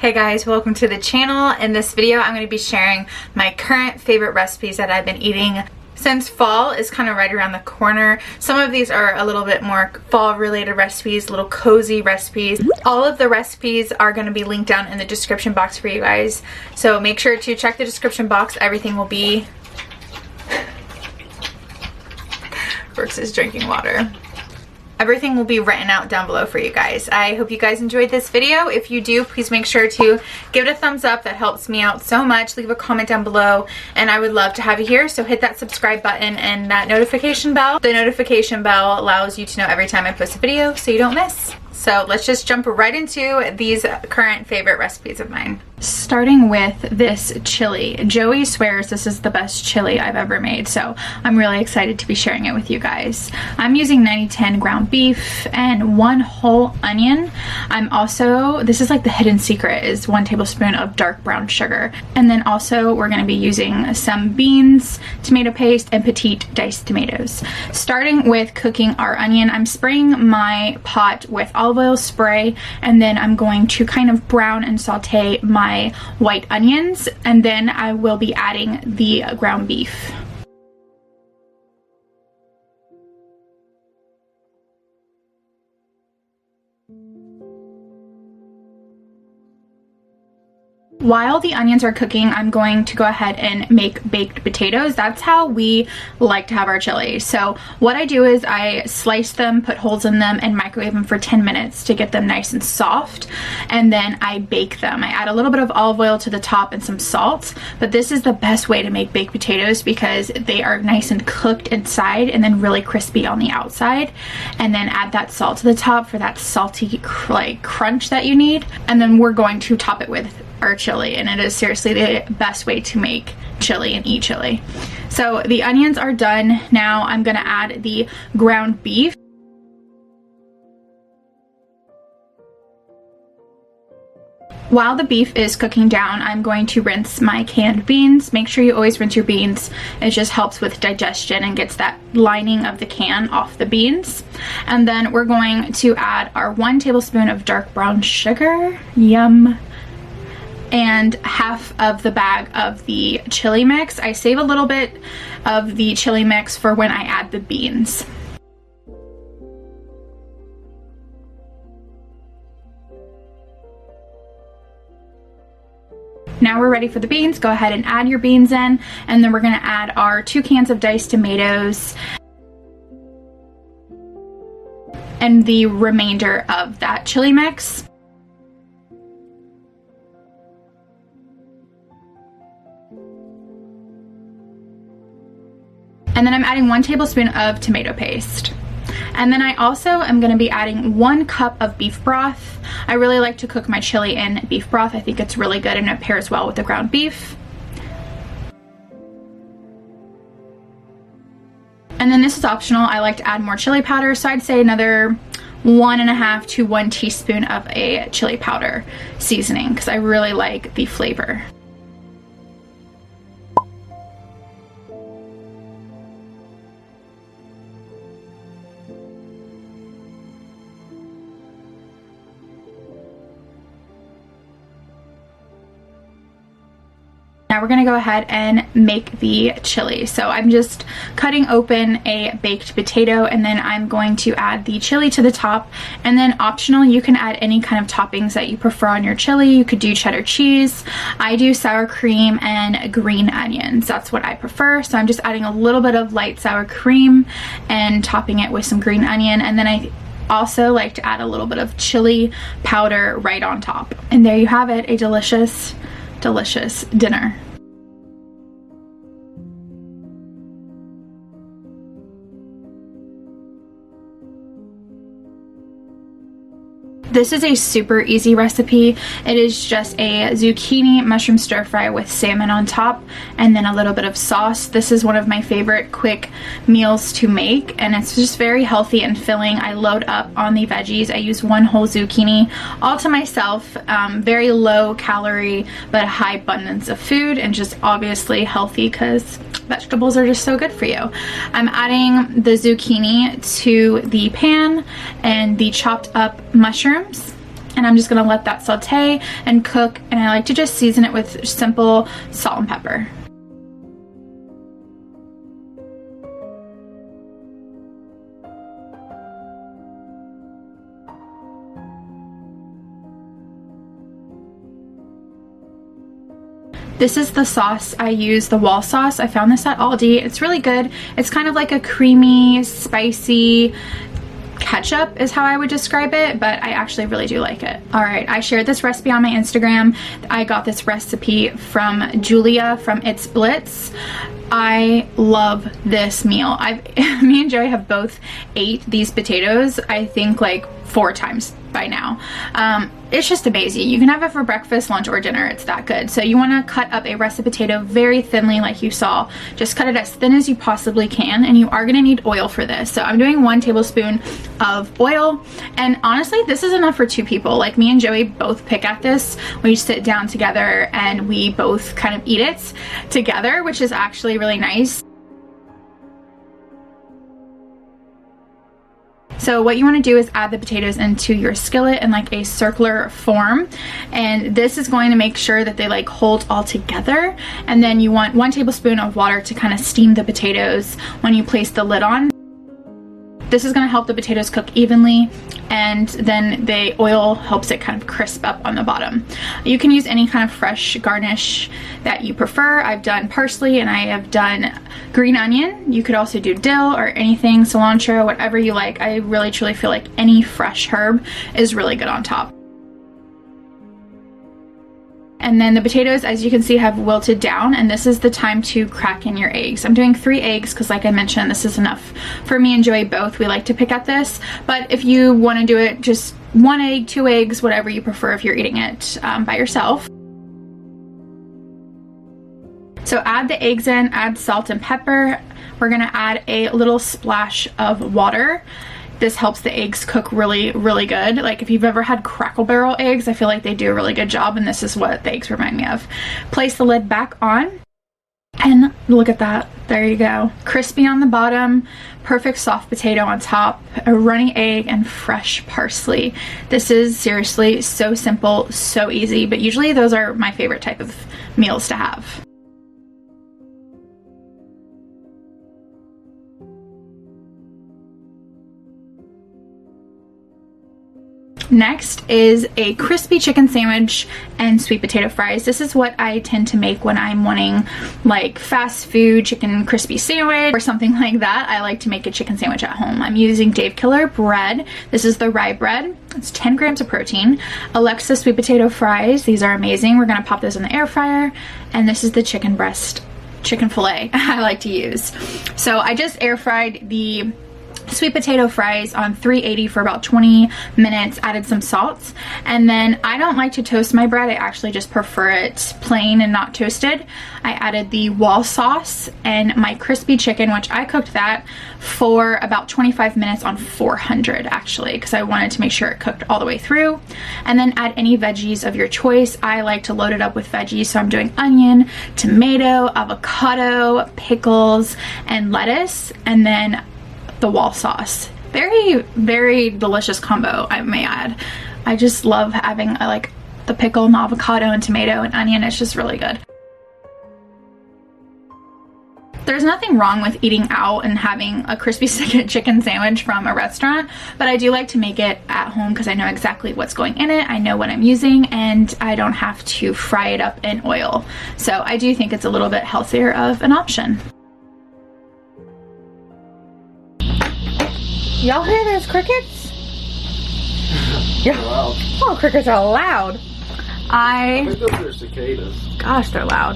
Hey guys, welcome to the channel. In this video, I'm going to be sharing my current favorite recipes that I've been eating since fall is kind of right around the corner. Some of these are a little bit more fall related recipes, little cozy recipes. All of the recipes are going to be linked down in the description box for you guys. So make sure to check the description box. Everything will be... Brooks is drinking water. Everything will be written out down below for you guys. I hope you guys enjoyed this video. If you do, please make sure to give it a thumbs up. That helps me out so much. Leave a comment down below and I would love to have you here. So hit that subscribe button and that notification bell. The notification bell allows you to know every time I post a video so you don't miss. So let's just jump right into these current favorite recipes of mine. Starting with this chili. Joey swears this is the best chili I've ever made, so I'm really excited to be sharing it with you guys. I'm using 90-10 ground beef and 1 whole onion. This is like the hidden secret, is 1 tablespoon of dark brown sugar. And then also we're gonna be using some beans, tomato paste, and petite diced tomatoes. Starting with cooking our onion, I'm spraying my pot with olive oil spray, and then I'm going to kind of brown and saute my white onions, and then I will be adding the ground beef. While the onions are cooking, I'm going to go ahead and make baked potatoes. That's how we like to have our chili. So what I do is I slice them, put holes in them, and microwave them for 10 minutes to get them nice and soft. And then I bake them. I add a little bit of olive oil to the top and some salt. But this is the best way to make baked potatoes because they are nice and cooked inside and then really crispy on the outside. And then add that salt to the top for that salty crunch that you need. And then we're going to top it with our chili, and it is seriously the best way to make chili and eat chili. So the onions are done. Now I'm gonna add the ground beef. While the beef is cooking down, I'm going to rinse my canned beans. Make sure you always rinse your beans. It just helps with digestion and gets that lining of the can off the beans. And then we're going to add our 1 tablespoon of dark brown sugar. Yum. And half of the bag of the chili mix. I save a little bit of the chili mix for when I add the beans. Now we're ready for the beans. Go ahead and add your beans in, and then we're gonna add our 2 cans of diced tomatoes and the remainder of that chili mix. And then I'm adding 1 tablespoon of tomato paste. And then I also am going to be adding 1 cup of beef broth. I really like to cook my chili in beef broth. I think it's really good and it pairs well with the ground beef. And then this is optional. I like to add more chili powder, so I'd say another 1.5 to 1 teaspoon of a chili powder seasoning because I really like the flavor. Now we're gonna go ahead and make the chili. So I'm just cutting open a baked potato, and then I'm going to add the chili to the top. And then optional, you can add any kind of toppings that you prefer on your chili. You could do cheddar cheese. I do sour cream and green onions. That's what I prefer. So I'm just adding a little bit of light sour cream and topping it with some green onion. And then I also like to add a little bit of chili powder right on top. And there you have it, a delicious dinner. This is a super easy recipe. It is just a zucchini mushroom stir fry with salmon on top and then a little bit of sauce. This is one of my favorite quick meals to make, and it's just very healthy and filling. I load up on the veggies. I use 1 whole zucchini all to myself. Very low calorie but high abundance of food, and just obviously healthy because vegetables are just so good for you. I'm adding the zucchini to the pan and the chopped up mushrooms, and and I'm just gonna let that saute and cook, and I like to just season it with simple salt and pepper. This is the sauce I use, the wall sauce. I found this at Aldi. It's really good. It's kind of like a creamy, spicy ketchup is how I would describe it, but I actually really do like it. All right, I shared this recipe on my Instagram. I got this recipe from Julia from It's Blitz. I love this meal. Me and Joey have both ate these potatoes, I think like 4 times by now. It's just amazing. You can have it for breakfast, lunch, or dinner. It's that good. So you want to cut up a russet potato very thinly like you saw. Just cut it as thin as you possibly can, and you are going to need oil for this. So I'm doing 1 tablespoon of oil, and honestly this is enough for 2 people. Like, me and Joey both pick at this. We sit down together and we both kind of eat it together, which is actually really nice. So what you want to do is add the potatoes into your skillet in like a circular form, and this is going to make sure that they like hold all together. And then you want 1 tablespoon of water to kind of steam the potatoes when you place the lid on. This is going to help the potatoes cook evenly, and then the oil helps it kind of crisp up on the bottom. You can use any kind of fresh garnish that you prefer. I've done parsley and I have done green onion. You could also do dill or anything, cilantro, whatever you like. I really truly feel like any fresh herb is really good on top. And then the potatoes, as you can see, have wilted down, and this is the time to crack in your eggs. I'm doing 3 eggs because, like I mentioned, this is enough for me and Joey both. We like to pick at this, but if you want to do it just 1 egg, 2 eggs, whatever you prefer if you're eating it by yourself. So add the eggs in, add salt and pepper. We're gonna add a little splash of water. This helps the eggs cook really, really good. Like, if you've ever had Crackle Barrel eggs, I feel like they do a really good job, and this is what the eggs remind me of. Place the lid back on, and look at that. There you go. Crispy on the bottom, perfect soft potato on top, a runny egg, and fresh parsley. This is seriously so simple, so easy, but usually those are my favorite type of meals to have. Next is a crispy chicken sandwich and sweet potato fries. This is what I tend to make when I'm wanting like fast food chicken crispy sandwich or something like that. I like to make a chicken sandwich at home. I'm using Dave Killer bread. This is the rye bread. It's 10 grams of protein. Alexa sweet potato fries. These are amazing. We're gonna pop those in the air fryer. And this is the chicken fillet I like to use. So I just air fried the sweet potato fries on 380 for about 20 minutes, added some salt, and then I don't like to toast my bread. I actually just prefer it plain and not toasted. I added the wall sauce and my crispy chicken, which I cooked that for about 25 minutes on 400 actually, because I wanted to make sure it cooked all the way through. And then add any veggies of your choice. I like to load it up with veggies, so I'm doing onion, tomato, avocado, pickles, and lettuce, and then the wall sauce. Very, very delicious combo, I may add. I just love having like the pickle and the avocado and tomato and onion. It's just really good. There's nothing wrong with eating out and having a crispy chicken sandwich from a restaurant, but I do like to make it at home because I know exactly what's going in it. I know what I'm using, and I don't have to fry it up in oil. So I do think it's a little bit healthier of an option. Y'all hear those crickets? Yeah. Oh, crickets are loud. I think those are cicadas. Gosh, they're loud.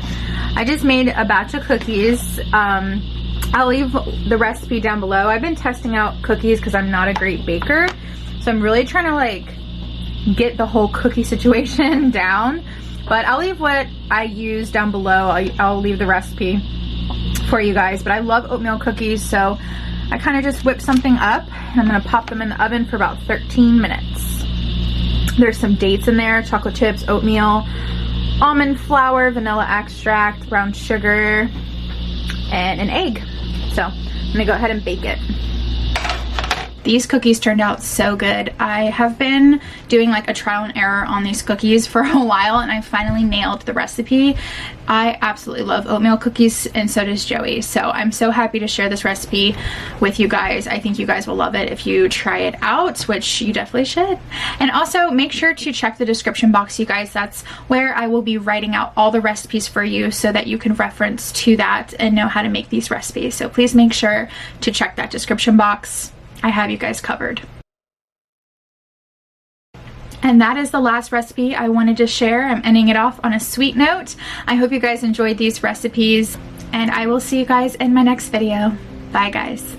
I just made a batch of cookies. I'll leave the recipe down below. I've been testing out cookies because I'm not a great baker. So I'm really trying to like get the whole cookie situation down. But I'll leave what I use down below. I'll leave the recipe for you guys. But I love oatmeal cookies, so I kind of just whip something up, and I'm gonna pop them in the oven for about 13 minutes. There's some dates in there, chocolate chips, oatmeal, almond flour, vanilla extract, brown sugar, and an egg. So I'm gonna go ahead and bake it. These cookies turned out so good. I have been doing like a trial and error on these cookies for a while, and I finally nailed the recipe. I absolutely love oatmeal cookies, and so does Joey. So I'm so happy to share this recipe with you guys. I think you guys will love it if you try it out, which you definitely should. And also make sure to check the description box, you guys. That's where I will be writing out all the recipes for you so that you can reference to that and know how to make these recipes. So please make sure to check that description box. I have you guys covered. And that is the last recipe I wanted to share. I'm ending it off on a sweet note. I hope you guys enjoyed these recipes, and I will see you guys in my next video. Bye, guys.